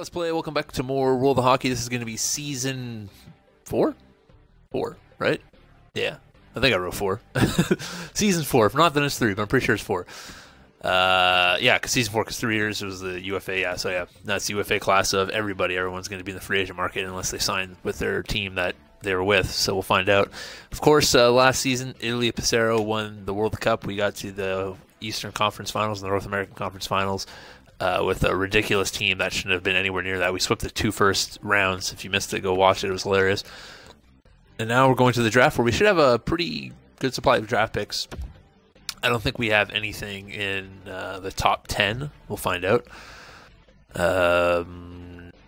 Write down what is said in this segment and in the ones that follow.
Let's play. Welcome back to more World of Hockey. This is going to be season 4? 4, right? Yeah. I think I wrote 4. Season 4. If not, then it's 3, but I'm pretty sure it's 4. Yeah, because season 4, because 3 years was the UFA. Yeah, so yeah, that's the UFA class of everybody. Everyone's going to be in the free agent market unless they sign with their team that they were with, so we'll find out. Of course, last season, Italy Pissarro won the World Cup. We got to the Eastern Conference Finals and the North American Conference Finals with a ridiculous team that shouldn't have been anywhere near that. We swept the 2 first rounds. If you missed it, go watch it. It was hilarious. And now we're going to the draft where we should have a pretty good supply of draft picks. I don't think we have anything in the top 10. We'll find out.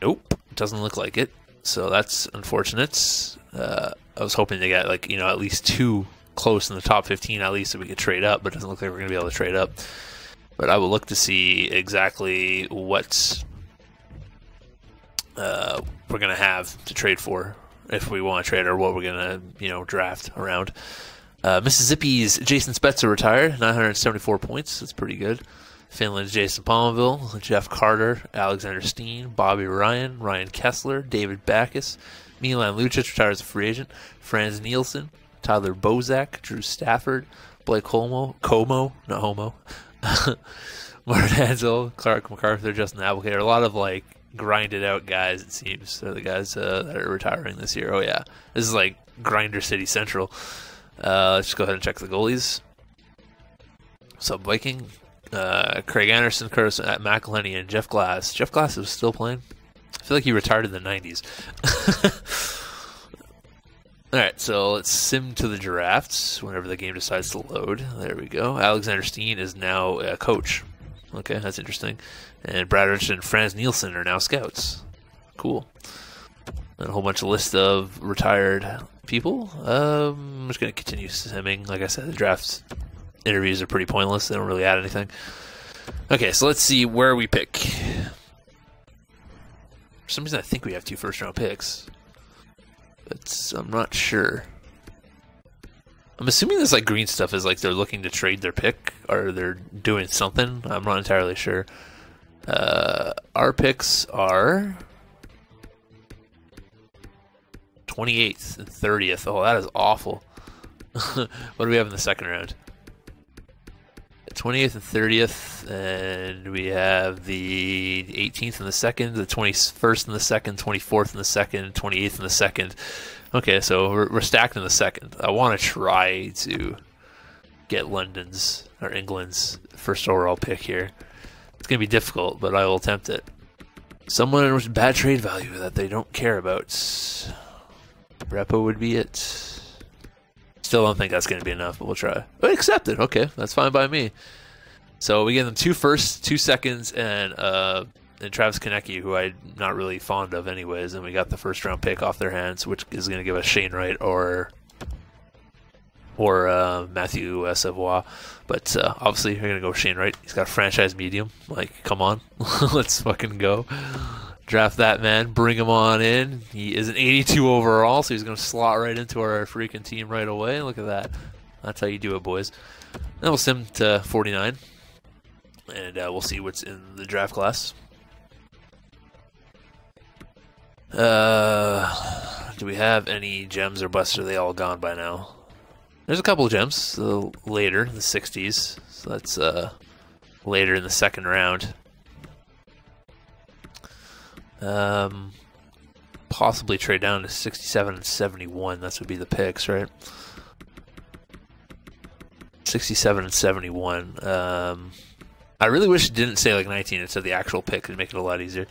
Nope. Doesn't look like it. So that's unfortunate. I was hoping to get at least 2 close in the top 15 at least so we could trade up, but it doesn't look like we're going to be able to trade up. But I will look to see exactly what we're going to have to trade for if we want to trade, or what we're going to draft around. Mississippi's Jason Spezza retired, 974 points. That's pretty good. Finland's Jason Palmville, Jeff Carter, Alexander Steen, Bobby Ryan, Ryan Kessler, David Backus, Milan Lucic retires as a free agent, Franz Nielsen, Tyler Bozak, Drew Stafford, Blake Como, not Homo, Martin Hansel, Clark MacArthur, Justin Applicator. A lot of grinded out guys, it seems. They're the guys that are retiring this year. Oh yeah, this is like Grinder City Central. Let's just go ahead and check the goalies. Sub Viking, Craig Anderson, Curtis McElhenney, and Jeff Glass. Jeff Glass is still playing. I feel like he retired in the 90s. Alright, so let's sim to the drafts whenever the game decides to load. There we go. Alexander Steen is now a coach. Okay, that's interesting. And Brad Rich and Franz Nielsen are now scouts. Cool. And a whole bunch of list of retired people. I'm just going to continue simming. Like I said, the drafts interviews are pretty pointless. They don't really add anything. Okay, so let's see where we pick. For some reason, I think we have 2 first-round picks. But I'm not sure. I'm assuming this green stuff is they're looking to trade their pick, or they're doing something. I'm not entirely sure. Our picks are 28th and 30th. Oh, that is awful. What do we have in the second round? 28th and 30th, and we have the 18th in the second, the 21st in the second, 24th in the second, 28th in the second. Okay, so we're stacked in the second. I want to try to get London's or England's first overall pick here. It's going to be difficult, but I will attempt it. Someone with bad trade value that they don't care about. Repo would be it. Still don't think that's going to be enough, but we'll try. But accept it. Okay, that's fine by me. So we give them 2 firsts, 2 seconds, and Travis Konecny, who I'm not really fond of anyways, and we got the first round pick off their hands, which is going to give us Shane Wright or Matthew Savoie. But obviously, we're going to go with Shane Wright. He's got a franchise medium. Come on. Let's fucking go. Draft that man. Bring him on in. He is an 82 overall, so he's going to slot right into our freaking team right away. Look at that. That's how you do it, boys. Then we'll sim to 49, and we'll see what's in the draft class. Do we have any gems or busts? Are they all gone by now? There's a couple of gems later in the 60s, so that's later in the second round. Possibly trade down to 67 and 71. That would be the picks, right? 67 and 71. I really wish it didn't say 19. It said the actual pick to make it a lot easier.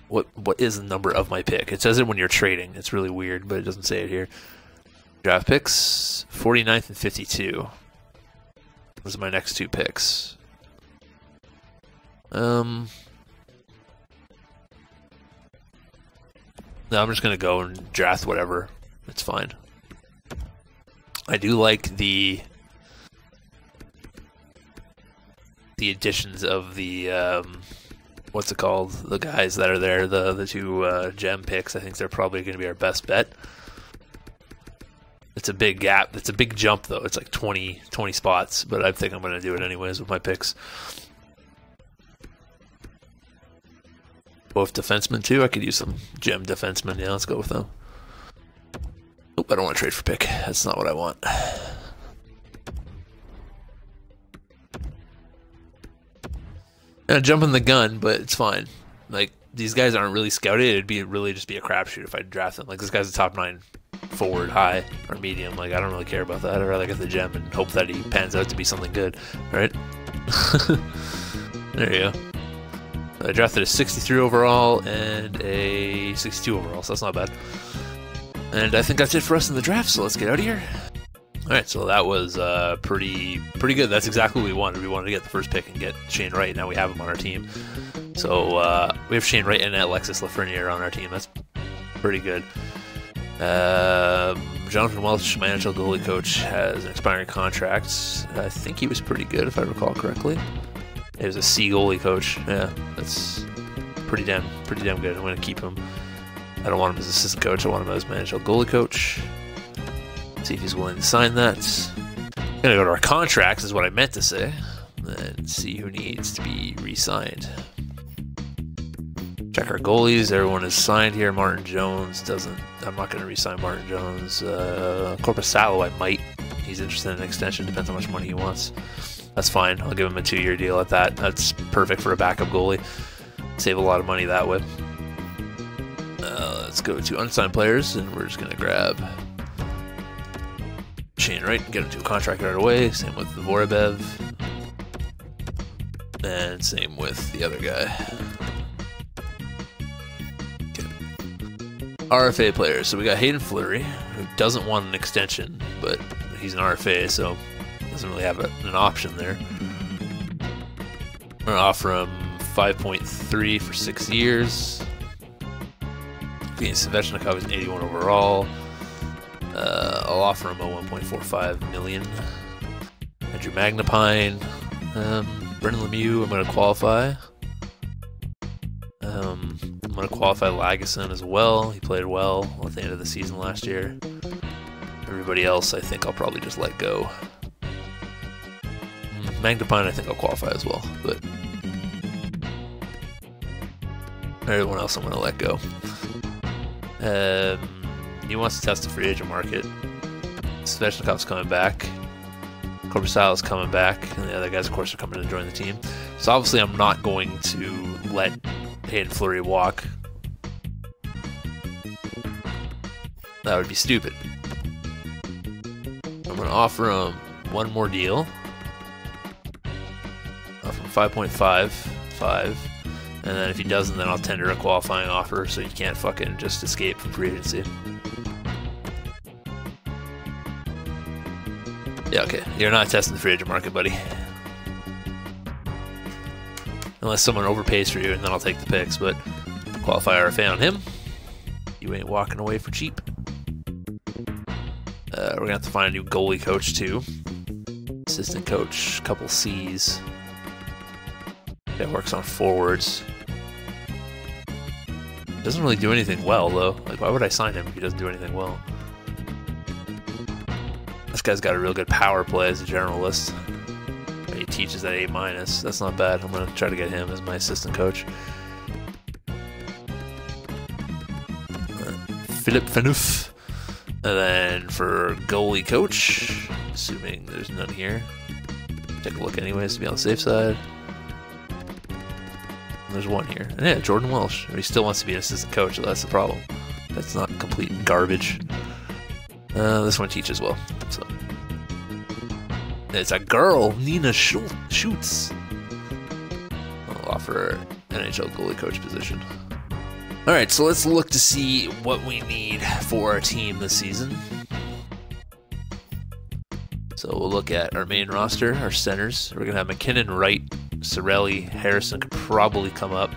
What is the number of my pick? It says it when you're trading. It's really weird, but it doesn't say it here. Draft picks, 49th and 52. Those are my next 2 picks. No, I'm just going to go and draft whatever. It's fine. I do like the additions of the what's it called? The guys that are there, the 2 gem picks. I think they're probably going to be our best bet. It's a big gap. It's a big jump, though. It's 20 spots, but I think I'm going to do it anyways with my picks. Both defensemen too. I could use some gem defensemen. Yeah, let's go with them. Nope, I don't want to trade for pick. That's not what I want. Jumping the gun, but it's fine. Like, these guys aren't really scouted. It'd be really just be a crapshoot if I draft them. Like, this guy's a top 9 forward, high, or medium. Like, I don't really care about that. I'd rather get the gem and hope that he pans out to be something good. Right? There you go. I drafted a 63 overall and a 62 overall, so that's not bad. And I think that's it for us in the draft, so let's get out of here. Alright, so that was pretty good. That's exactly what we wanted. We wanted to get the first pick and get Shane Wright. Now we have him on our team. So we have Shane Wright and Alexis Lafreniere on our team. That's pretty good. Jonathan Welch, my NHL goalie coach, has an expiring contract. I think he was pretty good, if I recall correctly. He was a C goalie coach. Yeah, that's pretty damn good. I'm going to keep him. I don't want him as assistant coach. I want him as my NHL goalie coach. See if he's willing to sign that. I'm gonna go to our contracts, is what I meant to say, and see who needs to be re-signed. Check our goalies. Everyone is signed here. Martin Jones doesn't. I'm not gonna re-sign Martin Jones. Corpusalo, I might. He's interested in an extension. Depends how much money he wants. That's fine. I'll give him a 2-year deal at that. That's perfect for a backup goalie. Save a lot of money that way. Let's go to unsigned players, and we're just gonna grab Shane Wright and get him to a contract right away. Same with the Vorobyev. And same with the other guy. Okay. RFA players. So we got Hayden Fleury, who doesn't want an extension, but he's an RFA, so doesn't really have an option there. I'm going to offer him 5.3 for 6 years. Svechnikov is 81 overall. I'll offer him a 1.45 million. Andrew Magnapine, Brendan Lemieux. I'm going to qualify. I'm going to qualify Lagesson as well. He played well at the end of the season last year. Everybody else, I think I'll probably just let go. Magnapine, I think I'll qualify as well, but everyone else I'm going to let go. He wants to test the free agent market. Svechnikov's coming back. Corpusalo's coming back. And the other guys, of course, are coming to join the team. So obviously I'm not going to let Hayden Fleury walk. That would be stupid. I'm going to offer him one more deal. Offer him 5.55. And then if he doesn't, then I'll tender a qualifying offer so you can't fucking just escape from free agency. Yeah, okay. You're not testing the free agent market, buddy. Unless someone overpays for you, and then I'll take the picks, but qualify RFA on him. You ain't walking away for cheap. We're going to have to find a new goalie coach, too. Assistant coach, couple C's. That works on forwards. Doesn't really do anything well, though. Like, why would I sign him if he doesn't do anything well? This guy's got a real good power play as a generalist. He teaches at A-. That's not bad. I'm going to try to get him as my assistant coach. Philippe Phaneuf. And then for goalie coach, assuming there's none here. Take a look anyways to be on the safe side. There's one here. And yeah, Jordan Welsh. He still wants to be an assistant coach, so that's the problem. That's not complete garbage. This one teaches well. So it's a girl, Nina Schutz. I'll offer NHL goalie coach position. Alright, so let's look to see what we need for our team this season. So we'll look at our main roster, our centers. We're going to have McKinnon, Wright, Cirelli, Harrison could probably come up.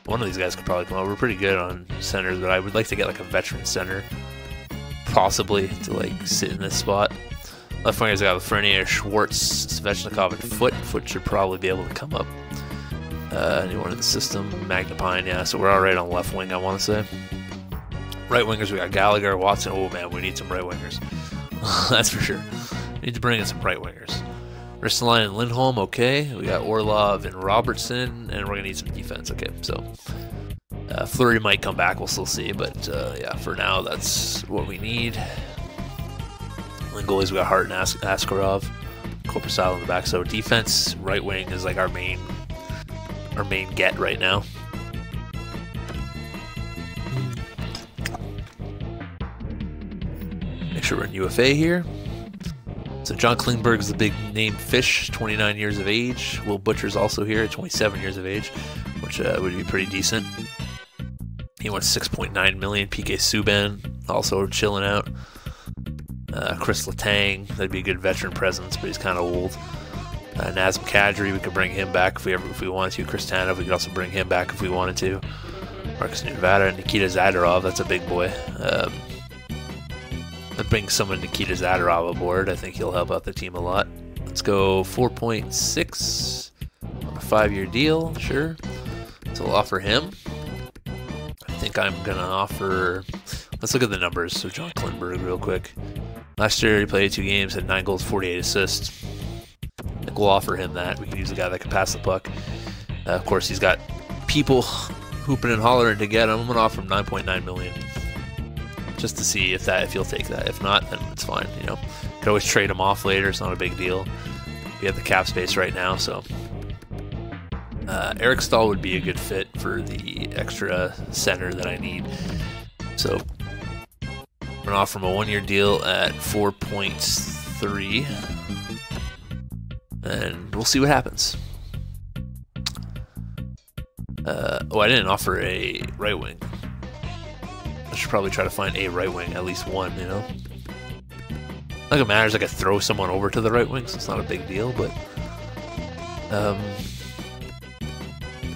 One of these guys could probably come up. We're pretty good on centers, but I would like to get like a veteran center, possibly, to like sit in this spot. Left wingers, I got Lafreniere, Schwartz, Svechnikov, and Foot. Foot should probably be able to come up. Anyone in the system? Magnapine, yeah. So we're all right on left wing, I want to say. Right wingers, we got Gallagher, Watson. Oh man, we need some right wingers. That's for sure. We need to bring in some right wingers. Ristolainen and Lindholm, okay. We got Orlov and Robertson, and we're going to need some defense. Okay, so Fleury might come back, we'll still see, but yeah, for now, that's what we need. And then goalies, we got Hart and Askarov, Korpisalo in the back. So defense, right wing is like our main get right now. Make sure we're in UFA here. So John Klingberg is the big name fish, 29 years of age. Will Butcher's also here at 27 years of age, which would be pretty decent. He wants 6.9 million. PK Subban also chilling out. Chris Letang, that'd be a good veteran presence, but he's kind of old. Nazem Kadri, we could bring him back if we wanted to. Chris Tanev, we could also bring him back if we wanted to. Marcus Nevada, Nikita Zadorov, that's a big boy. Let's bring someone Nikita Zadorov aboard. I think he'll help out the team a lot. Let's go 4.6 on a 5-year deal, sure. So we'll offer him. I think I'm going to offer... Let's look at the numbers. So John Klingberg real quick. Last year he played 2 games, had 9 goals, 48 assists. I think we'll offer him that. We can use a guy that can pass the puck. Of course, he's got people hooping and hollering to get him. I'm going to offer him 9.9 million. Just to see if he'll take that. If not, then it's fine. You know, could always trade him off later. It's not a big deal. We have the cap space right now, so Eric Stahl would be a good fit for the extra center that I need. So I'm gonna offer him a 1-year deal at 4.3, and we'll see what happens. Oh, I didn't offer a right wing. I should probably try to find a right wing, at least one, you know? Not like it matters, I could throw someone over to the right wing, so it's not a big deal, but...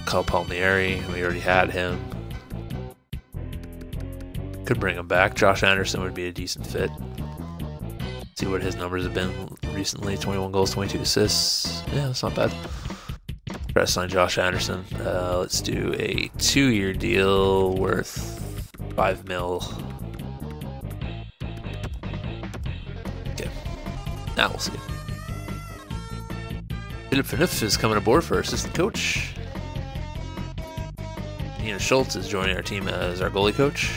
Kyle Palmieri, we already had him. Could bring him back. Josh Anderson would be a decent fit. See what his numbers have been recently. 21 goals, 22 assists. Yeah, that's not bad. Try to sign Josh Anderson. Let's do a 2-year deal worth 5 mil. Okay. Now we'll see. Philip Phaneuf is coming aboard for our assistant coach. Nina Schultz is joining our team as our goalie coach.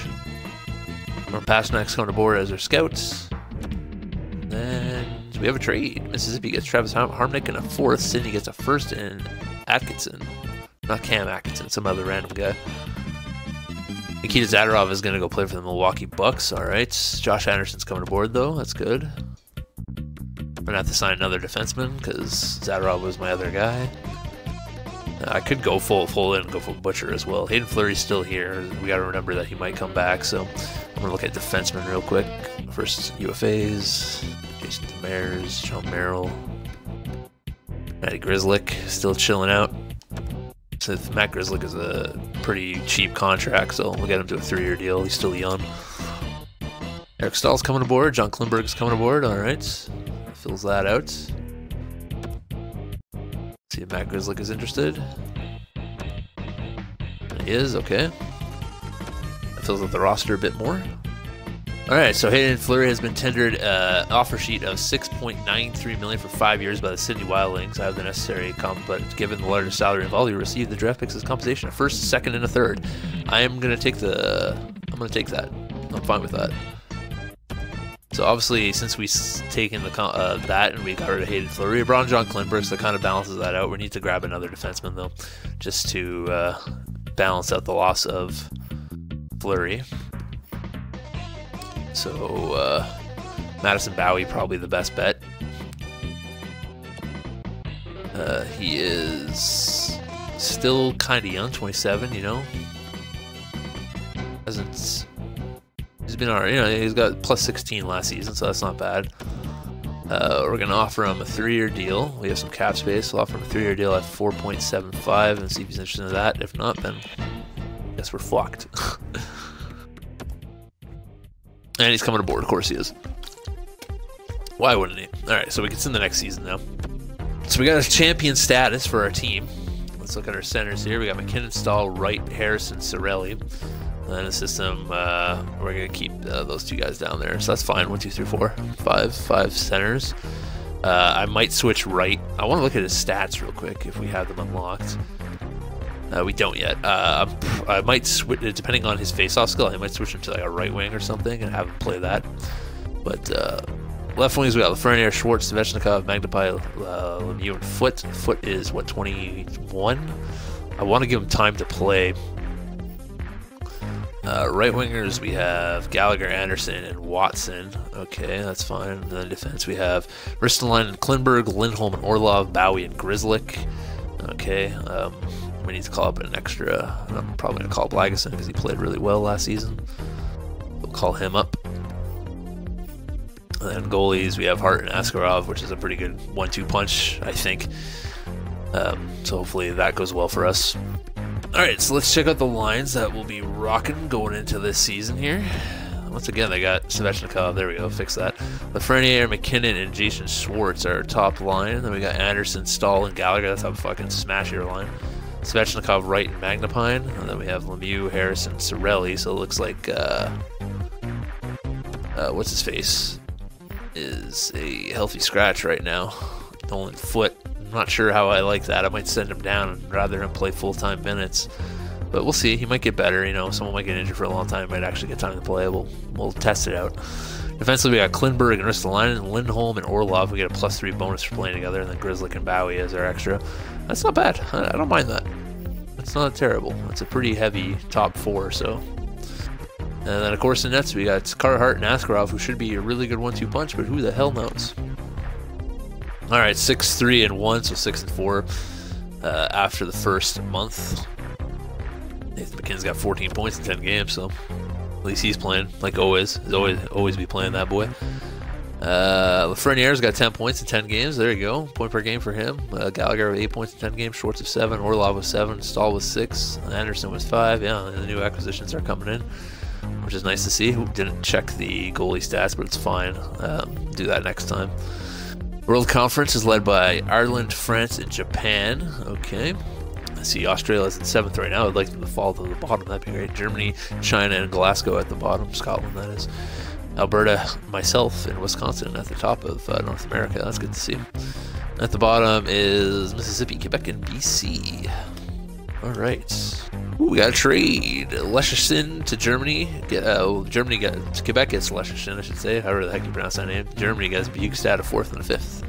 Ron Pasternak's coming aboard as our scouts. And then we have a trade. Mississippi gets Travis Harmonic in a 4th. Sydney gets a 1st and Atkinson. Not Cam Atkinson, some other random guy. Nikita Zadorov is going to go play for the Milwaukee Bucks. All right. Josh Anderson's coming aboard, though. That's good. I'm going to have to sign another defenseman because Zadorov was my other guy. I could go full in and go for Butcher as well. Hayden Fleury's still here. We got to remember that he might come back. So I'm going to look at defensemen real quick. First, UFAs. Jason Demers, John Merrill. Matty Grzelcyk still chilling out. So Matt Grzelcyk is a pretty cheap contract, so we'll get him to a 3-year deal. He's still young. Eric Stahl's coming aboard. John Klingberg's coming aboard. All right. Fills that out. See if Matt Grzelcyk is interested. He is, okay. That fills out the roster a bit more. Alright, so Hayden Fleury has been tendered an offer sheet of $6.93 million for 5 years by the Sydney Wildlings. I have the necessary comp, but given the larger salary involved, he received the draft picks as compensation, a 1st, 2nd, and a 3rd. I'm gonna take that. I'm fine with that. So obviously, since we've taken that and we got rid of Hayden Fleury, we brought in John Klingberg, so that kind of balances that out. We need to grab another defenseman, though, just to balance out the loss of Fleury. So, Madison Bowie, probably the best bet. He is still kind of young, 27, you know. He's been alright, you know, he's got plus 16 last season, so that's not bad. We're going to offer him a 3-year deal. We have some cap space. We'll offer him a 3-year deal at 4.75 and see if he's interested in that. If not, then I guess we're fucked. And he's coming aboard, of course he is. Why wouldn't he? Alright, so we can send the next season now. So we got a champion status for our team. Let's look at our centers here. We got McKinnon, Stahl, Wright, Harrison, Cirelli. And in the system, we're going to keep those 2 guys down there. So that's fine. 1, 2, 3, 4, 5 centers. I might switch Wright. I want to look at his stats real quick if we have them unlocked. We don't yet. I might switch, depending on his face-off skill, I might switch him to like a right wing or something and have him play that. But left wings, we got Lafreniere, Schwartz, Svechnikov, Magnified, Lemieux, and Foot. Foot is, what, 21? I want to give him time to play. Right wingers, we have Gallagher, Anderson, and Watson. Okay, that's fine. And then defense, we have Ristolainen and Klinberg, Lindholm and Orlov, Bowie and Grzelcyk. Okay, we need to call up an extra. I'm probably going to call up Lagesson because he played really well last season. We'll call him up. And then goalies, we have Hart and Askarov, which is a pretty good 1-2 punch, I think. So hopefully that goes well for us. Alright, so let's check out the lines that will be rocking going into this season here. Once again, they got Svechnikov. There we go, fix that. Lafreniere, McKinnon, and Jason Schwartz are our top line. Then we got Anderson, Stahl, and Gallagher. That's how fucking smash your line. Svechnikov, Wright, and Magnapine. And then we have Lemieux, Harrison, Cirelli. So it looks like, what's his face? Is a healthy scratch right now. Nolan Foot. I'm not sure how I like that. I might send him down and rather him play full-time minutes. But we'll see. He might get better. You know, someone might get injured for a long time. Might actually get time to play. We'll test it out. Defensively, we got Klinberg and Ristolainen, Lindholm and Orlov. We get a +3 bonus for playing together. And then Grzelcyk and Bowie as our extra. That's not bad. I don't mind that. It's not terrible. It's a pretty heavy top 4, so... And then, of course, in nets, we got Carhart and Askarov, who should be a really good 1-2 punch, but who the hell knows? All right, 6-3-1, so 6-4 after the first month. Nathan McKinnon's got 14 points in 10 games, so at least he's playing, like always. He's always be playing that boy. Lafreniere's got 10 points in 10 games. There you go. Point per game for him. Gallagher with 8 points in 10 games. Schwartz with 7. Orlov with 7. Stahl with 6. Anderson with 5. Yeah, and the new acquisitions are coming in, which is nice to see. Didn't check the goalie stats, but it's fine. Do that next time. World Conference is led by Ireland, France, and Japan. Okay. I see Australia's in 7th right now. I'd like them to fall to the bottom. That'd be great. Germany, China, and Glasgow at the bottom. Scotland, that is. Alberta, myself, and Wisconsin at the top of North America. That's good to see. At the bottom is Mississippi, Quebec, and BC. All right. Ooh, we got a trade. Leschyshyn to Germany. Germany to Quebec gets Leschyshyn, I should say. However the heck you pronounce that name. Germany gets Bukestad a 4th and a 5th.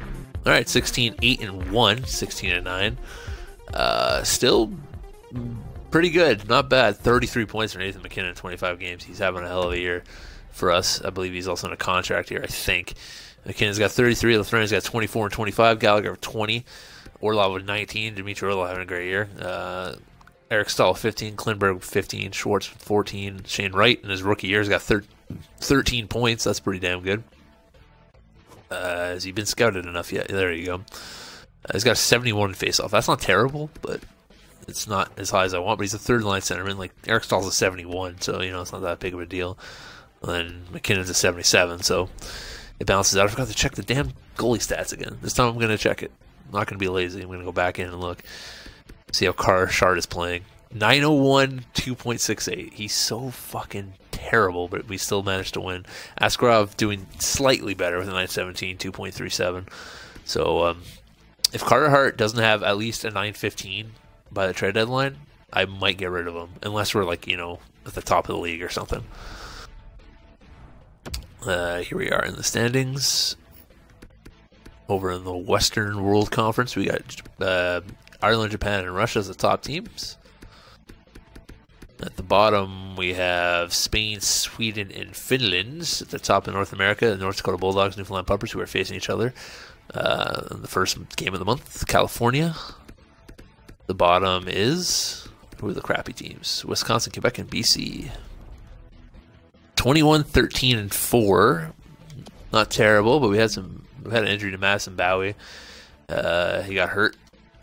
All right, 16-8-1, 16-9. Still pretty good, not bad. 33 points for Nathan McKinnon in 25 games. He's having a hell of a year for us. I believe he's also in a contract here, I think. McKinnon's got 33, Lafreniere's got 24 and 25, Gallagher with 20, Orlov with 19, Dmitry Orlov having a great year. Eric Stahl with 15, Klinberg with 15, Schwartz with 14, Shane Wright in his rookie year has got 13 points. That's pretty damn good. Has he been scouted enough yet? There you go. He's got a 71 in face-off. That's not terrible, but it's not as high as I want. But he's a third-line centerman. Like, Eric Stahl's a 71, so, you know, it's not that big of a deal. And then McKinnon's a 77, so it balances out. I forgot to check the damn goalie stats again. This time I'm going to check it. I'm not going to be lazy. I'm going to go back in and look. See how Carshard is playing. 901, 2.68. He's so fucking terrible, but we still managed to win. Askarov doing slightly better with a 917, 2.37. So, if Carter Hart doesn't have at least a 915 by the trade deadline, I might get rid of him. Unless we're, like, you know, at the top of the league or something. Here we are in the standings. Over in the Western World Conference, we got Ireland, Japan, and Russia as the top teams. At the bottom, we have Spain, Sweden, and Finland. At the top of North America, the North Dakota Bulldogs, Newfoundland Puppers, who are facing each other. In the first game of the month, California. The bottom is, who are the crappy teams? Wisconsin, Quebec, and BC. 21, 13, and 4. Not terrible, but we had an injury to Madison Bowie. He got hurt.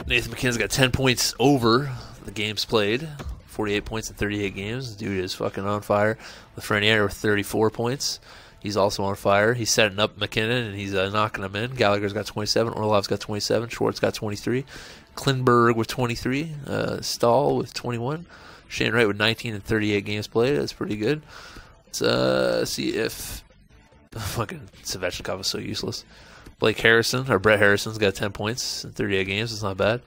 Nathan McKinnon's got 10 points over the games played. 48 points in 38 games. Dude is fucking on fire. Lafreniere with 34 points. He's also on fire. He's setting up McKinnon, and he's knocking him in. Gallagher's got 27. Orlov's got 27. Schwartz got 23. Klinberg with 23. Stahl with 21. Shane Wright with 19 and 38 games played. That's pretty good. Let's see if... Fucking Svechnikov is so useless. Blake Harrison, or Brett Harrison's got 10 points in 38 games. It's not bad.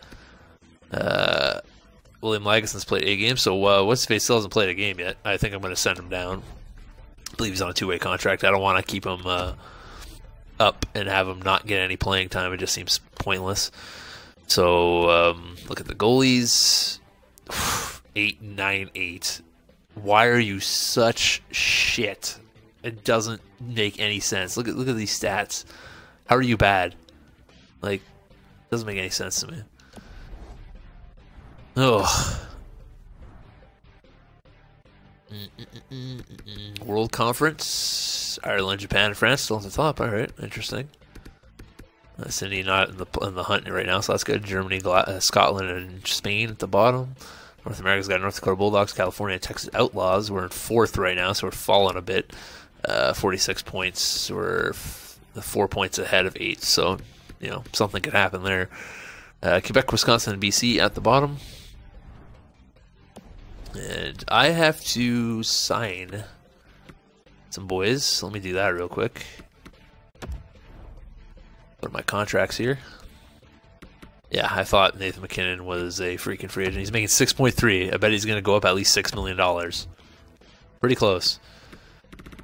William Laguson's played 8 games, so what's his face still hasn't played a game yet. I think I'm going to send him down. I believe he's on a 2-way contract. I don't want to keep him up and have him not get any playing time. It just seems pointless. So look at the goalies. 8, 9, 8. Why are you such shit? It doesn't make any sense. Look at these stats. How are you bad? Like, doesn't make any sense to me. Oh. World Conference, Ireland, Japan, and France still at the top. All right, interesting. Sydney not in the hunt right now, so that's good. Germany, Scotland, and Spain at the bottom. North America's got North Dakota Bulldogs, California, and Texas Outlaws. We're in 4th right now, so we're falling a bit. 46 points. We're 4 points ahead of 8th, so something could happen there. Quebec, Wisconsin, and BC at the bottom. And I have to sign some boys. Let me do that real quick. What are my contracts here? Yeah, I thought Nathan MacKinnon was a freaking free agent. He's making 6.3. I bet he's going to go up at least $6 million. Pretty close.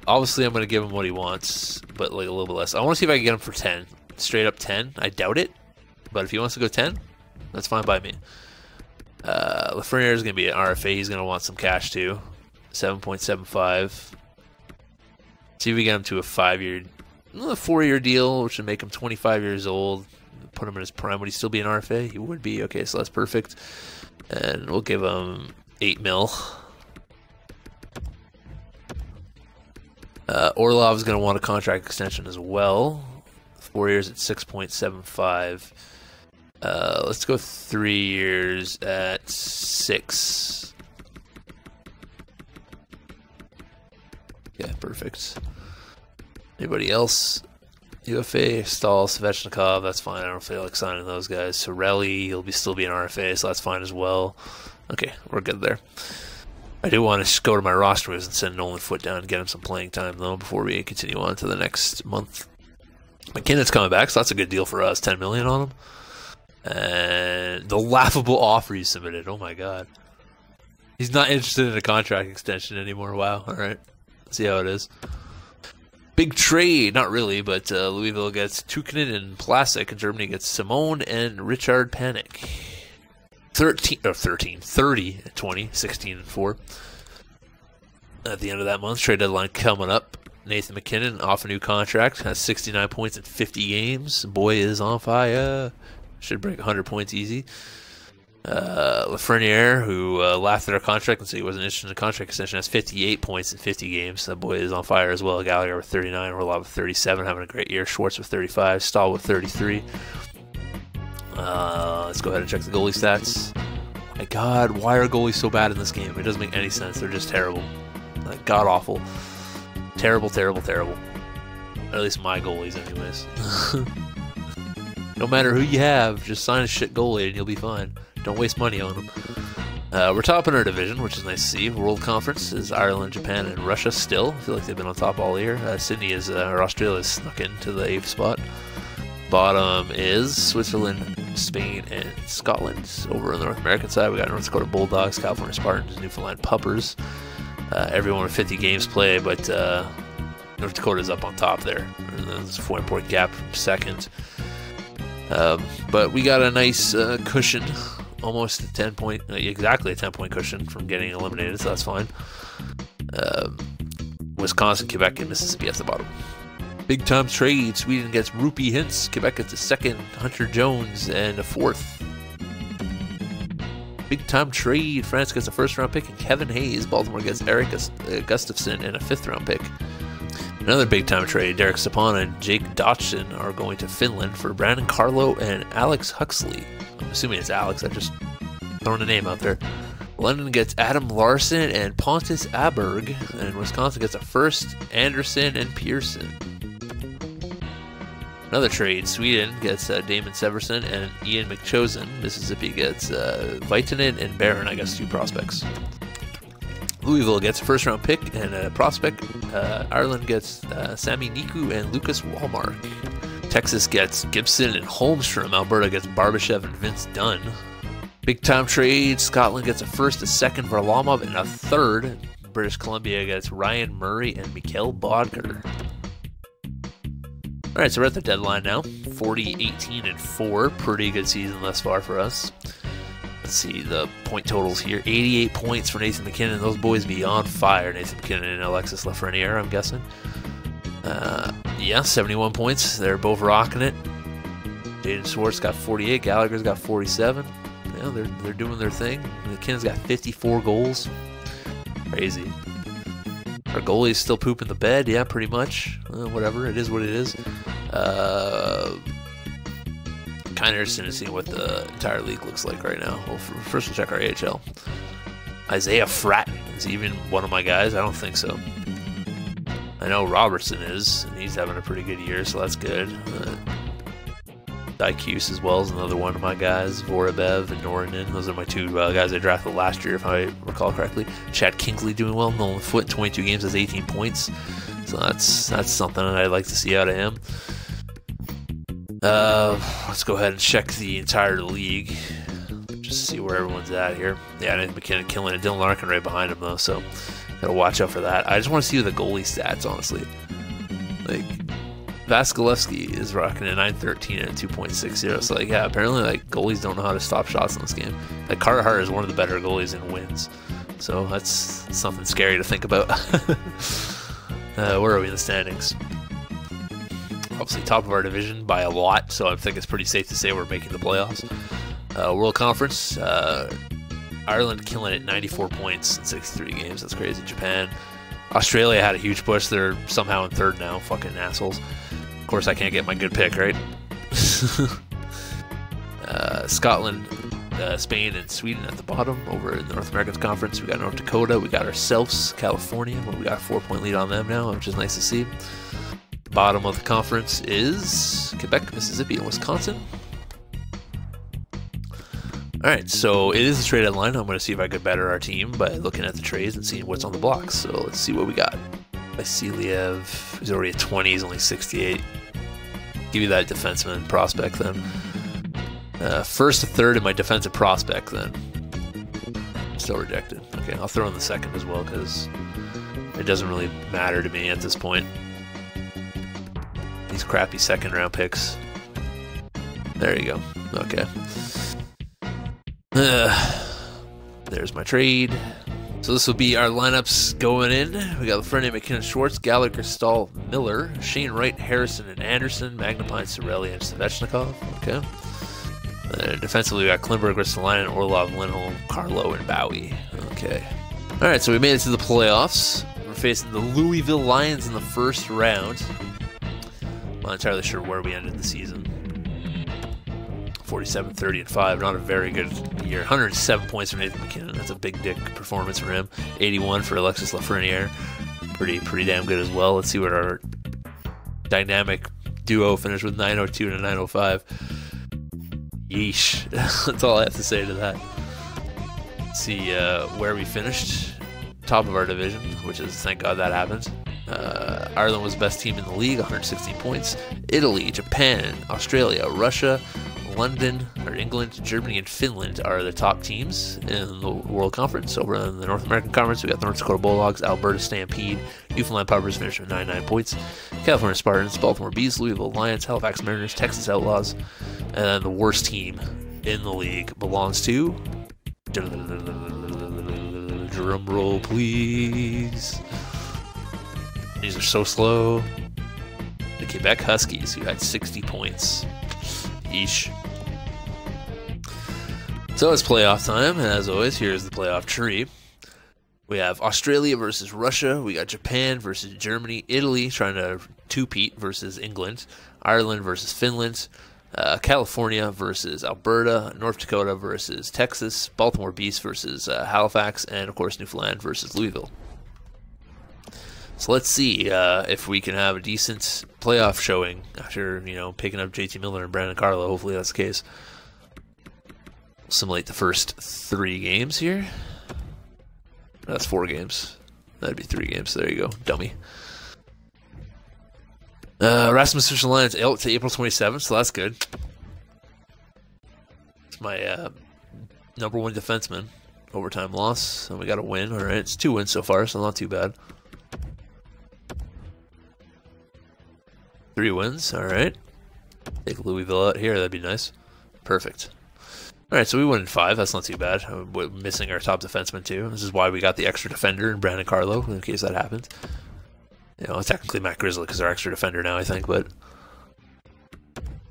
Obviously, I'm going to give him what he wants, but like a little bit less. I want to see if I can get him for 10. Straight up 10. I doubt it, but if he wants to go 10, that's fine by me. Lafreniere is going to be an RFA. He's going to want some cash too. 7.75. See if we get him to a 4-year deal, which would make him 25 years old. Put him in his prime. Would he still be an RFA? He would be. Okay, so that's perfect. And we'll give him 8 mil. Orlov's going to want a contract extension as well. 4 years at 6.75. Let's go 3 years at 6. Yeah, perfect. Anybody else? UFA, Stahl, Svechnikov, that's fine. I don't feel like signing those guys. Sorelli, he'll still be an RFA, so that's fine as well. Okay, we're good there. I do want to go to my rosters and send Nolan Foote down and get him some playing time, though, before we continue on to the next month. McKinnon's coming back, so that's a good deal for us. $10 million on him. And the laughable offer he submitted. Oh, my God. He's not interested in a contract extension anymore. Wow. All right. Let's see how it is. Big trade. Not really, but Louisville gets Tukinen and Plasek, and Germany gets Simone and Richard Panik. 30 and 20, 16 and 4. At the end of that month, trade deadline coming up. Nathan MacKinnon off a new contract, has 69 points in 50 games. Boy is on fire. Should break 100 points easy. Lafreniere, who laughed at our contract and said he wasn't interested in a contract extension, has 58 points in 50 games. That boy is on fire as well. Gallagher with 39, Orlov with 37, having a great year. Schwartz with 35, Stahl with 33. Let's go ahead and check the goalie stats. My God, why are goalies so bad in this game? It doesn't make any sense. They're just terrible. Like, god-awful. Terrible, terrible, terrible. At least my goalies, anyways. No matter who you have, just sign a shit goalie and you'll be fine. Don't waste money on them. We're top in our division, which is nice to see. World Conference is Ireland, Japan, and Russia still. I feel like they've been on top all year. Sydney is, or Australia is snuck into the 8th spot. Bottom is Switzerland, Spain, and Scotland. Over on the North American side, we got North Dakota Bulldogs, California Spartans, Newfoundland Puppers. Everyone with 50 games played, but North Dakota is up on top there. There's a 4-point gap from second. But we got a nice cushion, almost a 10-point, exactly a 10-point cushion from getting eliminated, so that's fine. Wisconsin, Quebec, and Mississippi at the bottom. Big time trade. Sweden gets Rupee Hintz. Quebec gets a 2nd. Hunter Jones and a 4th. Big time trade. France gets a 1st-round pick and Kevin Hayes. Baltimore gets Eric Gustafsson and a 5th-round pick. Another big time trade. Derek Sapana and Jake Dodson are going to Finland for Brandon Carlo and Alex Huxley. I'm assuming it's Alex. I'm just throwing a name out there. London gets Adam Larson and Pontus Aberg. And Wisconsin gets a 1st. Anderson and Pearson. Another trade, Sweden gets Damon Severson and Ian McChosen. Mississippi gets Vitanen and Barron, I guess 2 prospects. Louisville gets a 1st-round pick and a prospect. Ireland gets Sami Niku and Lucas Walmark. Texas gets Gibson and Holmstrom. Alberta gets Barbashev and Vince Dunn. Big time trade. Scotland gets a first, a second Varlamov, and a third. British Columbia gets Ryan Murray and Mikhail Bodker. All right, so we're at the deadline now. 40, 18, and 4. Pretty good season thus far for us. Let's see the point totals here. 88 points for Nathan MacKinnon. Those boys be on fire. Nathan MacKinnon and Alexis Lafreniere, I'm guessing. Yeah, 71 points. They're both rocking it. Jaden Schwartz got 48. Gallagher's got 47. Yeah, they're doing their thing. McKinnon's got 54 goals. Crazy. Our goalie's still pooping the bed. Yeah, pretty much. Whatever. It is what it is. Kind of interested in seeing what the entire league looks like right now. Well, first we'll check our AHL. Isaiah Fratton is even one of my guys. I don't think so. I know Robertson is, and he's having a pretty good year, so that's good. Dykuse as well is another one of my guys. Vorobev and Norinen. Those are my two guys I drafted last year, if I recall correctly. Chad Kingsley doing well. Nolan Foote, 22 games, has 18 points. So that's something that I'd like to see out of him. Let's go ahead and check the entire league. Just see where everyone's at here. Yeah, Nathan MacKinnon killing it. Dylan Larkin right behind him, though, so gotta watch out for that. I just want to see the goalie stats, honestly. Like, Vasilevsky is rocking a 913 and a 2.60. So, like, yeah, apparently, like, goalies don't know how to stop shots in this game. Like, Carter Hart is one of the better goalies in wins. So, that's something scary to think about. Where are we in the standings? Obviously, top of our division by a lot. So, I think it's pretty safe to say we're making the playoffs. World Conference, Ireland killing it, 94 points in 63 games. That's crazy. Japan. Australia had a huge push. They're somehow in third now. Fucking assholes. Of course, I can't get my good pick, right? Scotland, Spain, and Sweden at the bottom over in the North American Conference. We got North Dakota. We got ourselves, California, where we got a 4-point lead on them now, which is nice to see. The bottom of the conference is Quebec, Mississippi, and Wisconsin. Alright, so it is a trade deadline. I'm going to see if I could better our team by looking at the trades and seeing what's on the blocks. So let's see what we got. Vasiliev, he's already at 20, he's only 68. Give you that defenseman prospect then. First to third in my defensive prospect then. Still rejected. Okay, I'll throw in the second as well because it doesn't really matter to me at this point. These crappy second round picks. There you go. Okay. There's my trade. So this will be our lineups going in. We got Lafreniere, McKinnon, Schwartz, Gallagher, Stahl, Miller, Shane Wright, Harrison, and Anderson, Magnapine, Cirelli, and Svechnikov. Okay. Defensively, we got Klimberg, Ristolainen, Orlov, Lindholm, Carlo, and Bowie. Okay. All right, so we made it to the playoffs. We're facing the Louisville Lions in the first round. I'm not entirely sure where we ended the season. 47, 30, and 5. Not a very good year. 107 points for Nathan MacKinnon. That's a big dick performance for him. 81 for Alexis Lafreniere. Pretty damn good as well. Let's see what our dynamic duo finished with. 902 and a 905. Yeesh. That's all I have to say to that. Let's see where we finished. Top of our division, which is, thank God that happened. Ireland was the best team in the league, 116 points. Italy, Japan, Australia, Russia, London, or England, Germany, and Finland are the top teams in the World Conference. Over in the North American Conference, we got the North Dakota Bulldogs, Alberta Stampede, Newfoundland Puppers finished with 99 points, California Spartans, Baltimore Bees, Louisville Lions, Halifax Mariners, Texas Outlaws, and then the worst team in the league belongs to... Drum roll, please. These are so slow. The Quebec Huskies, who had 60 points. Yeesh. So it's playoff time, and as always, here's the playoff tree. We have Australia versus Russia. We got Japan versus Germany. Italy trying to two-peat versus England. Ireland versus Finland. California versus Alberta. North Dakota versus Texas. Baltimore Beast versus Halifax. And, of course, Newfoundland versus Louisville. So let's see if we can have a decent playoff showing after, picking up JT Miller and Brandon Carlo. Hopefully that's the case. Simulate the first 3 games here. That's 4 games. That'd be 3 games. There you go, dummy. Rasmus Official Lions out to April 27th, so that's good. It's my #1 defenseman. Overtime loss, and we got a win. All right, it's 2 wins so far, so not too bad. 3 wins, all right. Take Louisville out here, that'd be nice. Perfect. All right, so we won in 5. That's not too bad. We're missing our top defenseman too. This is why we got the extra defender in Brandon Carlo, in case that happens. You know, technically Matt Grizzly because our extra defender now, I think, but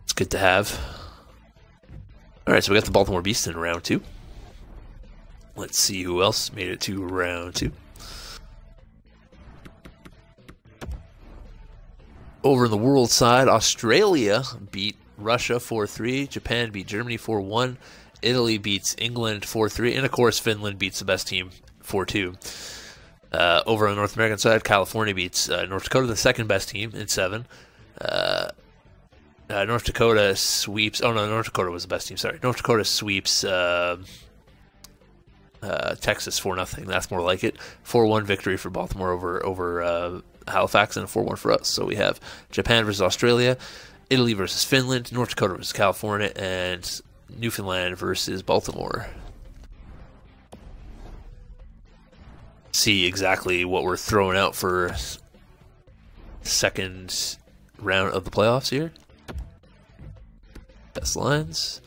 it's good to have. All right, so we got the Baltimore Beast in round 2. Let's see who else made it to round 2. Over in the world side, Australia beat Russia 4-3. Japan beat Germany 4-1. Italy beats England 4-3. And, of course, Finland beats the best team 4-2. Over on the North American side, California beats North Dakota, the second best team, in 7. North Dakota sweeps... Oh, no, North Dakota was the best team, sorry. North Dakota sweeps Texas 4-0. That's more like it. 4-1 victory for Baltimore over Halifax, and a 4-1 for us. So we have Japan versus Australia, Italy versus Finland, North Dakota versus California, and Newfoundland versus Baltimore. See exactly what we're throwing out for second round of the playoffs here. Best lines.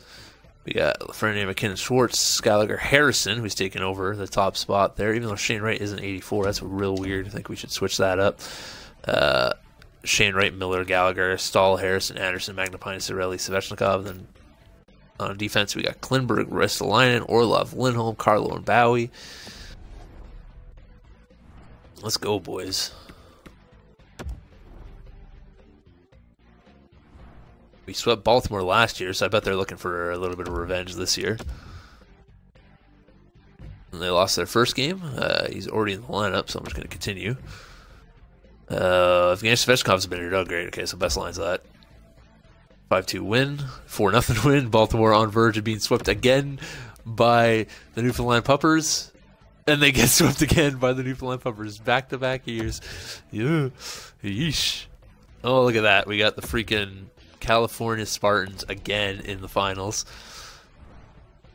We got Lafreniere, McKinnon, Schwartz, Gallagher, Harrison, who's taking over the top spot there. Even though Shane Wright isn't 84, that's real weird. I think we should switch that up. Shane Wright, Miller, Gallagher, Stahl, Harrison, Anderson, Magnapine, Cirelli, Svechnikov. Then on defense, we got Klinberg, Ristolainen, Orlov, Lindholm, Carlo, and Bowie. Let's go, boys. We swept Baltimore last year, so I bet they're looking for a little bit of revenge this year. And they lost their first game. He's already in the lineup, so I'm just going to continue. Evgeny Svechnikov's been here. Oh, great. Okay, so best lines of that. 5-2 win. 4-0 win. Baltimore on verge of being swept again by the Newfoundland Puppers. And they get swept again by the Newfoundland Puppers. Back-to-back years. Yeah. Yeesh. Oh, look at that. We got the freaking California Spartans again in the finals.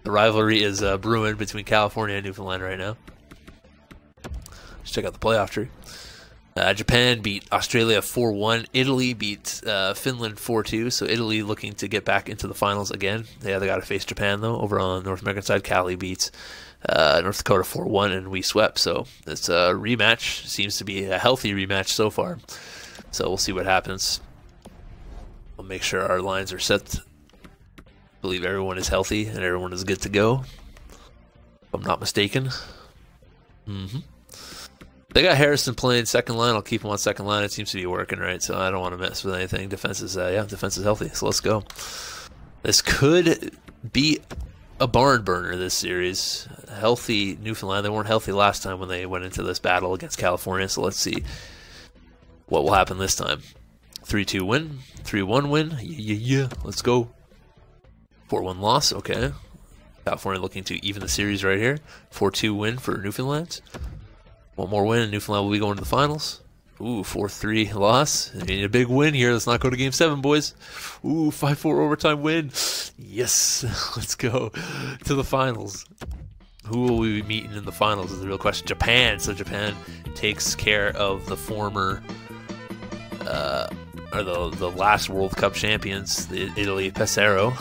The rivalry is brewing between California and Newfoundland right now. Let's check out the playoff tree. Japan beat Australia 4-1. Italy beat Finland 4-2. So Italy looking to get back into the finals again. Yeah, they got to face Japan though. Over on the North American side, Cali beats North Dakota 4-1, and we swept. So it's a rematch. Seems to be a healthy rematch so far. So we'll see what happens. We'll make sure our lines are set. I believe everyone is healthy and everyone is good to go, if I'm not mistaken. They got Harrison playing second line. I'll keep him on second line. It seems to be working, right? So I don't want to mess with anything. Defense is defense is healthy. So let's go. This could be a barn burner, this series. Healthy Newfoundland. They weren't healthy last time when they went into this battle against California. So let's see what will happen this time. 3-2 win. 3-1 win. Yeah. Let's go. 4-1 loss. Okay. California looking to even the series right here. 4-2 win for Newfoundland. One more win and Newfoundland will be going to the finals. Ooh, 4-3 loss. They need a big win here. Let's not go to Game 7, boys. Ooh, 5-4 overtime win. Yes. Let's go to the finals. Who will we be meeting in the finals is the real question. Japan. So Japan takes care of the former... or the last World Cup champions, the Italy Pesaro,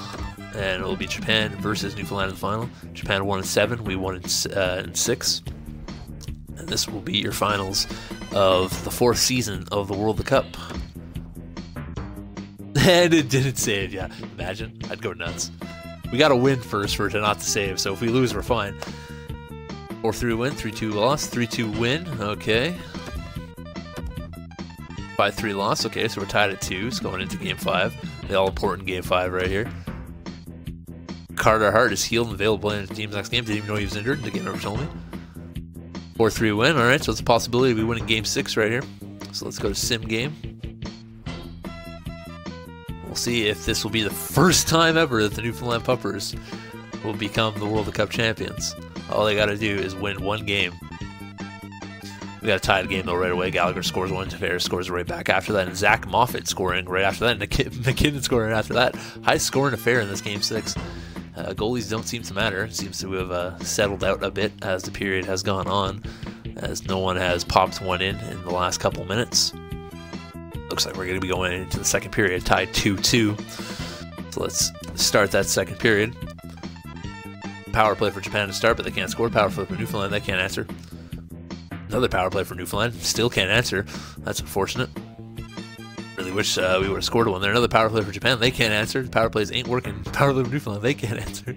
and it will be Japan versus Newfoundland in the final. Japan won in 7, we won in 6, and this will be your finals of the 4th season of the World Cup. And it didn't save, yeah. Imagine, I'd go nuts. We got to win first for it not to save, so if we lose, we're fine. 4-3 win, 3-2 loss, 3-2 win, okay. 5-3 loss. Okay, so we're tied at 2. It's going into Game 5. The all-important Game 5 right here. Carter Hart is healed and available in the team's next game. Didn't even know he was injured. The game never told me. 4-3 win. All right, so it's a possibility we win in Game 6 right here. So let's go to Sim Game. We'll see if this will be the first time ever that the Newfoundland Puppers will become the World Cup champions. All they got to do is win one game. We got a tied game though right away. Gallagher scores one, Tavares scores right back after that, and Zach Moffat scoring right after that, and McKinnon scoring after that. High scoring affair in this Game 6. Goalies don't seem to matter. It seems to have settled out a bit as the period has gone on, as no one has popped one in the last couple minutes. Looks like we're going to be going into the second period, tied 2-2. So let's start that second period. Power play for Japan to start, but they can't score. Power play for Newfoundland, they can't answer. Another power play for Newfoundland, still can't answer. That's unfortunate. Really wish we would have scored one there. Another power play for Japan, they can't answer. The power plays ain't working. Power play for Newfoundland, they can't answer.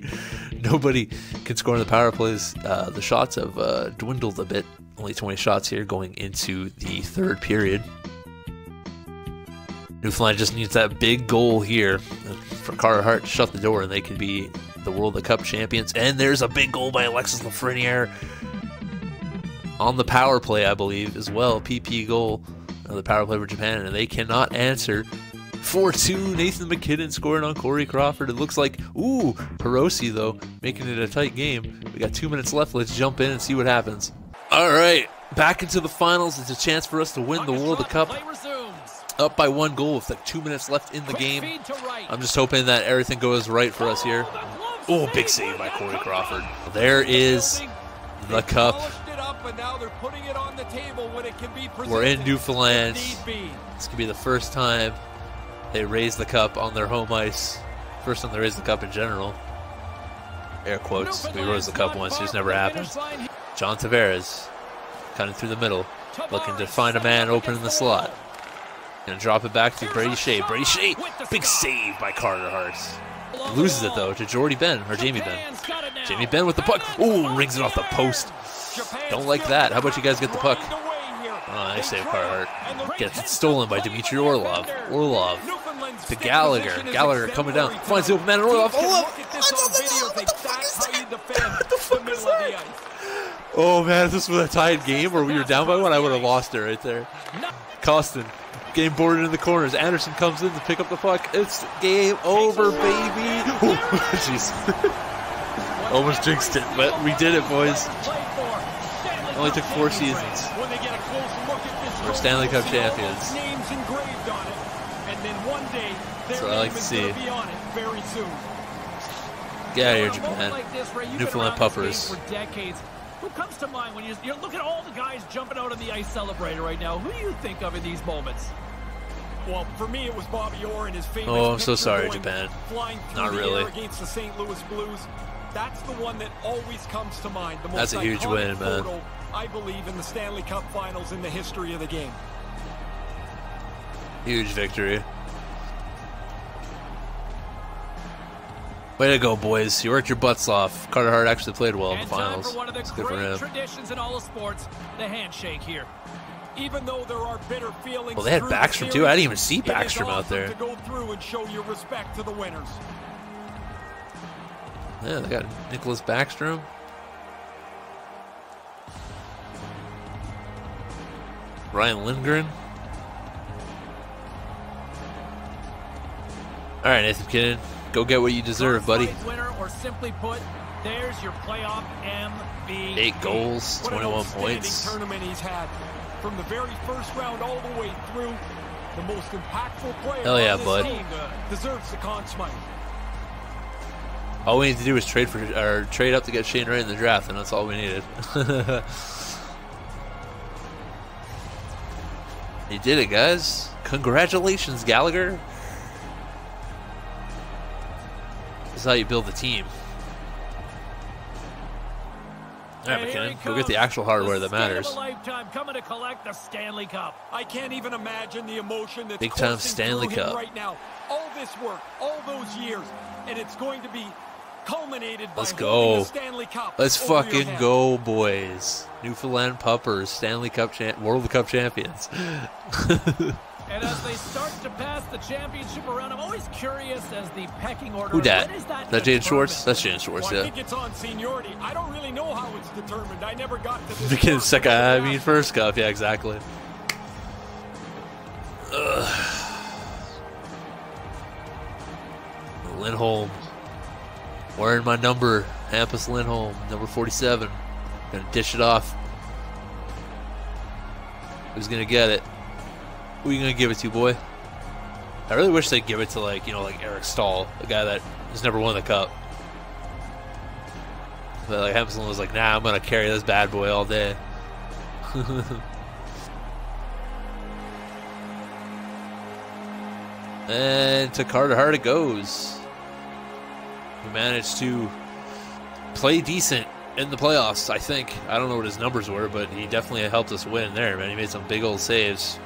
Nobody can score in the power plays. The shots have dwindled a bit. Only 20 shots here going into the third period. Newfoundland just needs that big goal here for Carter Hart to shut the door, and they can be the World Cup champions. And there's a big goal by Alexis Lafreniere on the power play, I believe, as well. PP goal. Another power play for Japan, and they cannot answer. 4-2, Nathan McKinnon scoring on Corey Crawford. It looks like, ooh, Hiroshi, though, making it a tight game. We got 2 minutes left. Let's jump in and see what happens. All right, back into the finals. It's a chance for us to win the World Cup. Up by 1 goal with like 2 minutes left in the game. I'm just hoping that everything goes right for us here. Oh, big save by Corey Crawford. There is the cup. We're in Newfoundland. This could be the first time they raise the cup on their home ice. First time they raise the cup in general. Air quotes. We rose the cup once, it just never happened. John Tavares cutting through the middle, looking to find a man open in the slot. Gonna drop it back to Brady Shea. Brady Shea, big save by Carter Hart. Loses it though to Jamie Benn. Jamie Benn with the puck. Ooh, rings it off the post. Don't like that. How about you guys get the puck? Oh, nice save, Carter Hart. Gets it stolen by Dmitry Orlov. Orlov to Gallagher. Gallagher coming down. Finds the open man. Orlov. Oh man, if this was a tied game or we were down by one, I would have lost it right there. Costin getting boarded in the corners. Anderson comes in to pick up the puck. It's game over, baby. Jeez. Almost jinxed it, but we did it, boys. Only took 4 seasons. We're Stanley Cup champions. That's what I like to see. Get out of here, Japan. Newfoundland Puppers. Who comes to mind when you look at all the guys jumping out on the ice celebrating right now? Who do you think of in these moments? Well, for me, it was Bobby Orr and his famous. Oh, I'm so sorry, Japan. Not really. Against the St. Louis Blues. That's the one that always comes to mind. The most That's a huge win, man. Photo, I believe, in the Stanley Cup Finals in the history of the game. Huge victory. Way to go, boys. You worked your butts off. Carter Hart actually played well in the finals. It's good for him. Traditions in all of sports, the handshake here. Even though there are bitter feelings, well, they had Backstrom too. I didn't even see Backstrom out there. To go through and show your respect to the winners. Yeah, they got Nicholas Backstrom. Ryan Lindgren. All right, Nathan McKinnon. Go get what you deserve, buddy. Winner, or simply put, there's your playoff MVP. 8 goals, 21 points. Tournament he's had from the very first round all the way through. The most impactful player. Hell yeah, on this bud. team deserves the Conn Smythe. All we need to do is trade up to get Shane Wright in the draft, and that's all we needed. You did it, guys. Congratulations, Gallagher. This is how you build the team. All right, McKinnon, go get the actual hardware that matters. Coming to collect the Stanley Cup. I can't even imagine the emotion that's big time Stanley Cup right now. All this work, all those years, and it's going to be culminated by the Stanley Cup. Let's fucking go, boys. Newfoundland Puppers, Stanley Cup World Cup champions. And as they start to pass the championship around, I'm always curious as the pecking order. Who dat? Is that Jaden Schwartz? That's Jaden Schwartz, well, yeah. I think it's on seniority. I don't really know how it's determined. I never got to this. Because second, I mean first cup, yeah, exactly. Lindholm. Wearing my number, Hampus Lindholm, number 47. Gonna dish it off. Who's gonna get it? Who are you gonna give it to, boy? I really wish they'd give it to, like, you know, like Eric Stahl, the guy that has never won the cup. But like Hemslin was like, nah, I'm gonna carry this bad boy all day. And to Carter Hart it goes. He managed to play decent in the playoffs, I think. I don't know what his numbers were, but he definitely helped us win there, man. He made some big old saves.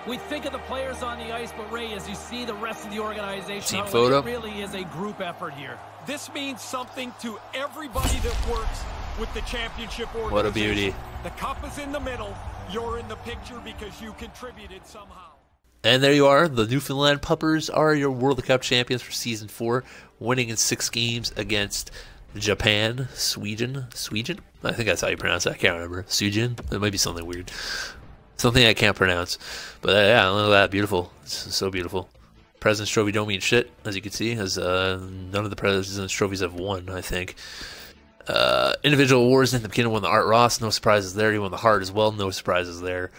We think of the players on the ice, but Ray, as you see the rest of the organization, Team photo. It really is a group effort here. This means something to everybody that works with the championship organization. What a beauty. The cup is in the middle. You're in the picture because you contributed somehow. And there you are. The Newfoundland Puppers are your World Cup champions for Season 4, winning in 6 games against Japan, Sweden. I think that's how you pronounce that. I can't remember. Sweden? It might be something weird. Something I can't pronounce. But yeah, look at that. Beautiful. It's so beautiful. President's Trophy don't mean shit, as you can see, as none of the President's Trophies have won, I think. Individual awards, Nathan McKinnon won the Art Ross. No surprises there. He won the Hart as well. No surprises there.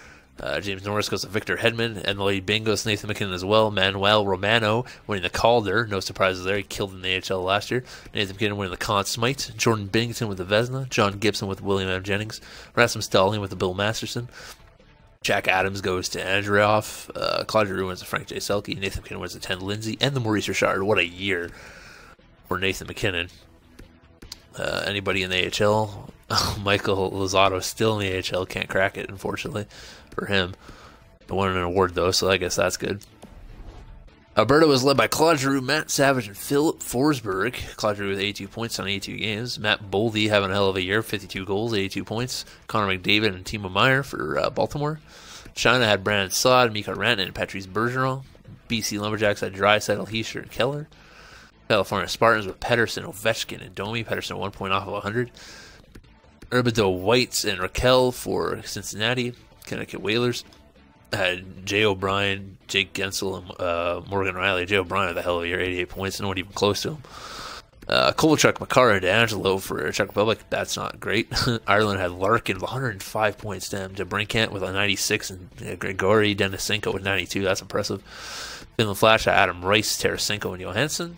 James Norris goes to Victor Hedman, and the Lady Bing goes to Nathan McKinnon as well. Manuel Romano winning the Calder, no surprises there. He killed in the AHL last year. Nathan McKinnon winning the Conn Smythe. Jordan Binghamton with the Vezina. John Gibson with William M. Jennings. Rasmus Dahlin with the Bill Masterson. Jack Adams goes to Andreoff. Claude Giroux wins to Frank J. Selke. Nathan McKinnon wins to Ted Lindsay. And the Maurice Richard. What a year for Nathan McKinnon. Anybody in the AHL? Michael Lozado still in the AHL. Can't crack it, unfortunately, for him. But won an award, though, so I guess that's good. Alberta was led by Claude Giroux, Matt Savage, and Philip Forsberg. Claude Giroux with 82 points on 82 games. Matt Boldy having a hell of a year, 52 goals, 82 points. Connor McDavid and Timo Meier for Baltimore. China had Brandon Saad, Mika Rantanen, and Patrice Bergeron. BC Lumberjacks had Draisaitl, Heischer, and Keller. California Spartans with Pedersen, Ovechkin, and Domi. Pedersen 1 point off of 100. Herbido Whites and Raquel for Cincinnati. Connecticut Whalers had Jay O'Brien, Jake Gensel, and Morgan Riley. Jay O'Brien had the hell of a year, 88 points, no one even close to him. Kovalchuk, Makar, and D'Angelo for Czech Republic. That's not great. Ireland had Larkin with 105 points. DeBrincat with a 96, and Grigori Denisenko with 92. That's impressive. Finland Flash had Adam Rice, Tarasenko, and Johansson.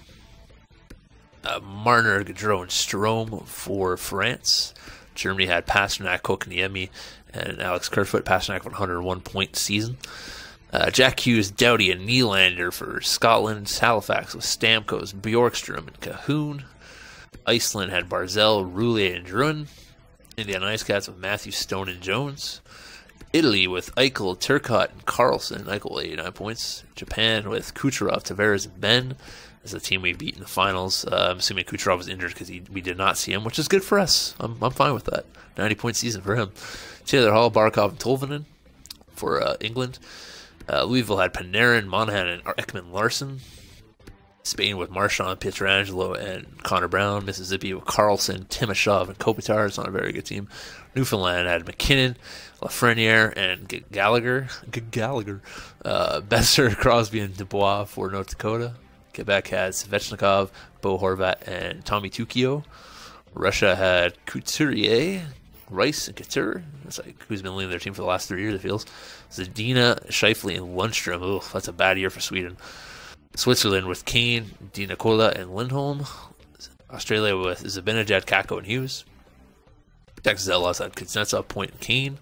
Marner, Gaudreau, and Strome for France. Germany had Pasternak, Kokoniemi, and Alex Kerfoot. Pasternak with 101 point season. Jack Hughes, Doughty, and Nylander for Scotland. Halifax with Stamkos, Bjorkstrom, and Cahoon. Iceland had Barzell, Roulier, and Drun. Indiana Ice Cats with Matthew, Stone, and Jones. Italy with Eichel, Turcotte, and Carlson. Eichel with 89 points. Japan with Kucherov, Tavares, and Ben. As the team we beat in the finals. I'm assuming Kucherov was injured because we did not see him, which is good for us. I'm fine with that. 90-point season for him. Taylor Hall, Barkov, and Tolvanen for England. Louisville had Panarin, Monahan, and Ekman Larson. Spain with Marchand, Pietrangelo, and Connor Brown. Mississippi with Carlson, Timashov, and Kopitar. It's not a very good team. Newfoundland had McKinnon, Lafreniere, and Gallagher. Besser, Crosby, and Dubois for North Dakota. Quebec had Svechnikov, Bo Horvat, and Tommy Tukio. Russia had Couturier, Rice, and Couture. That's like who's been leading their team for the last 3 years, it feels. Zadina, Scheifele, and Lundstrom. Ugh, that's a bad year for Sweden. Switzerland with Kane, Di Nicola, and Lindholm. Australia with Zibanejad, Kako, and Hughes. Texas Outlaws had Kuznetsov, Point, and Kane.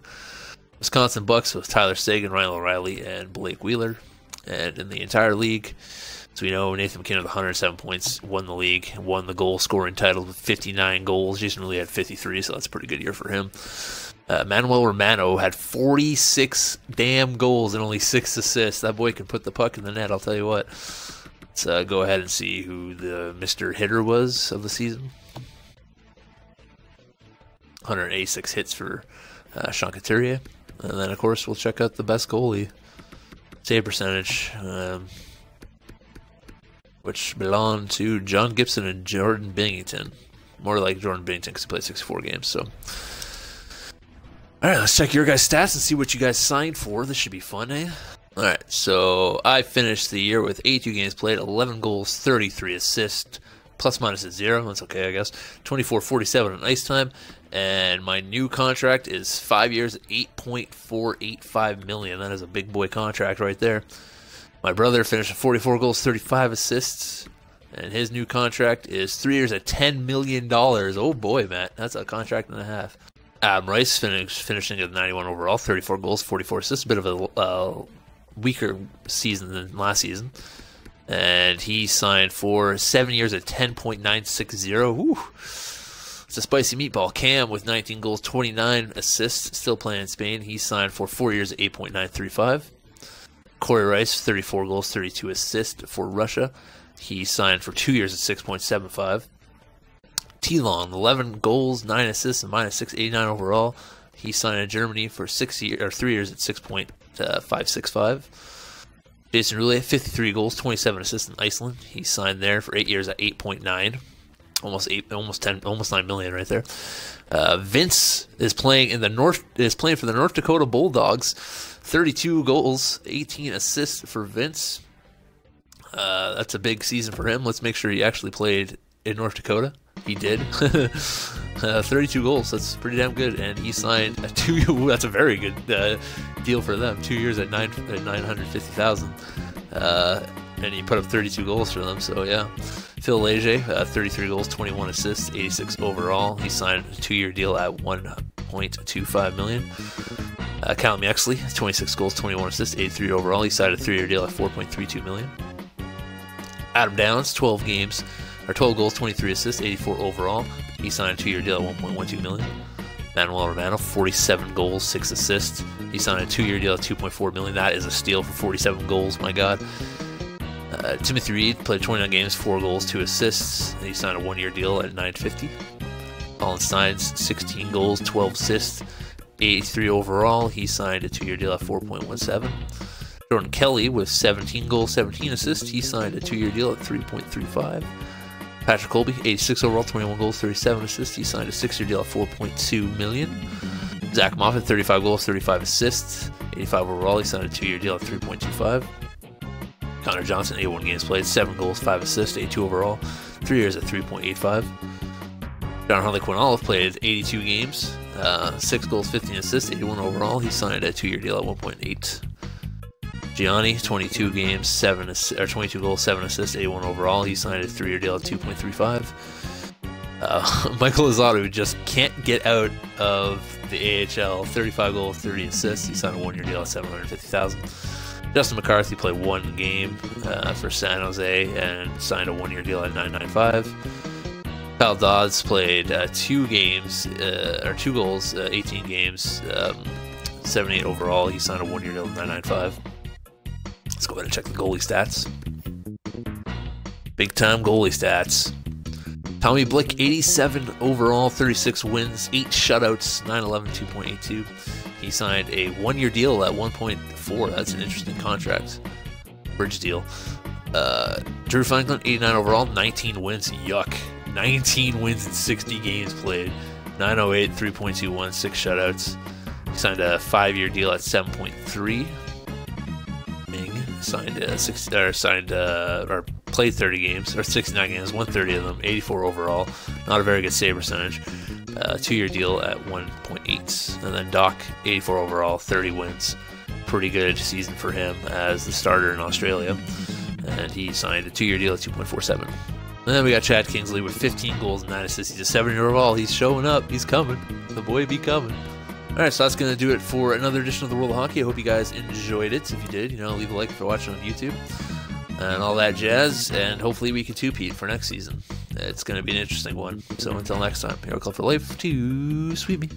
Wisconsin Bucks with Tyler Seguin, Ryan O'Reilly, and Blake Wheeler. And in the entire league, so we know Nathan McKinnon with 107 points, won the league, won the goal scoring title with 59 goals. Jason Lee had 53, so that's a pretty good year for him. Manuel Romano had 46 damn goals and only 6 assists. That boy can put the puck in the net, I'll tell you what. Let's go ahead and see who the Mr. Hitter was of the season. 186 hits for Sean Couturier. And then, of course, we'll check out the best goalie. Save percentage, which belonged to John Gibson and Jordan Binghamton. More like Jordan Binghamton because he played 64 games. So, all right, let's check your guys' stats and see what you guys signed for. This should be fun, eh? All right, so I finished the year with 82 games played, 11 goals, 33 assists, plus minus at 0. That's okay, I guess. 24.47 on ice time, and my new contract is 5 years, $8.485 million. That is a big boy contract right there. My brother finished with 44 goals, 35 assists, And his new contract is 3 years at $10 million. Oh boy, Matt, that's a contract and a half. Adam Rice finishing at 91 overall, 34 goals, 44 assists. A bit of a weaker season than last season. And he signed for 7 years at 10.960. Ooh. It's a spicy meatball. Cam with 19 goals, 29 assists, still playing in Spain. He signed for 4 years at 8.935. Corey Rice, 34 goals, 32 assists for Russia. He signed for 2 years at 6.75. T-Long, 11 goals, 9 assists, and minus 689 overall. He signed in Germany for 3 years at 6.565. Jason Roulet, 53 goals, 27 assists in Iceland. He signed there for 8 years at 8.9. Almost 9 million right there. Vince is playing for the North Dakota Bulldogs. 32 goals, 18 assists for Vince. That's a big season for him. Let's make sure he actually played in North Dakota. He did. 32 goals. That's pretty damn good. And he signed a 2-year. That's a very good deal for them. 2 years at $950,000. And he put up 32 goals for them. So yeah. Phil Leger, 33 goals, 21 assists, 86 overall. He signed a 2-year deal at $1.25 million. Callum Exley, 26 goals, 21 assists, 83 overall. He signed a 3-year deal at $4.32 million. Adam Downs, 12 goals, 23 assists, 84 overall. He signed a 2-year deal at $1.12 million. Manuel Romano, 47 goals, 6 assists. He signed a 2-year deal at $2.4 million. That is a steal for 47 goals, my God. Timothy Reed played 29 games, 4 goals, 2 assists. He signed a 1-year deal at $950. Colin Steins, 16 goals, 12 assists, 83 overall. He signed a 2-year deal at $4.17. Jordan Kelly with 17 goals, 17 assists. He signed a 2-year deal at $3.35. Patrick Colby, 86 overall, 21 goals, 37 assists. He signed a 6-year deal at $4.2 million. Zach Moffat, 35 goals, 35 assists, 85 overall. He signed a 2-year deal at $3.25. Connor Johnson, 81 games played, 7 goals, 5 assists, 82 overall, 3 years at $3.85. John Harley Quinn Olive played 82 games, 6 goals, 15 assists, 81 overall. He signed a 2-year deal at $1.8. Gianni, 22 games, 22 goals, 7 assists, 81 overall. He signed a 3-year deal at $2.35. Michael Lozado, who just can't get out of the AHL, 35 goals, 30 assists. He signed a 1-year deal at $750,000. Justin McCarthy played 1 game for San Jose and signed a 1-year deal at $995. Kyle Dodds played 2 goals, 18 games, 78 overall. He signed a 1-year deal at $995. Let's go ahead and check the goalie stats. Big time goalie stats. Tommy Blick, 87 overall, 36 wins, 8 shutouts, 911, 2.82. He signed a 1-year deal at 1.4. That's an interesting contract. Bridge deal. Drew Franklin, 89 overall, 19 wins. Yuck. 19 wins in 60 games played. 908, 3.21, 6 shutouts. He signed a 5-year deal at 7.3. Ming played 30 games, or 69 games, 130 of them, 84 overall. Not a very good save percentage. 2-year deal at 1.8. And then Doc, 84 overall, 30 wins. Pretty good season for him as the starter in Australia. And he signed a 2-year deal at 2.47. And then we got Chad Kingsley with 15 goals and 9 assists. He's a 7-year overall. He's showing up. He's coming. The boy be coming. Alright, so that's going to do it for another edition of the World of Hockey. I hope you guys enjoyed it. If you did, leave a like if you're watching on YouTube. And all that jazz. And hopefully we can two-peat for next season. It's going to be an interesting one. So until next time, Herotheycallme for life to sweep me.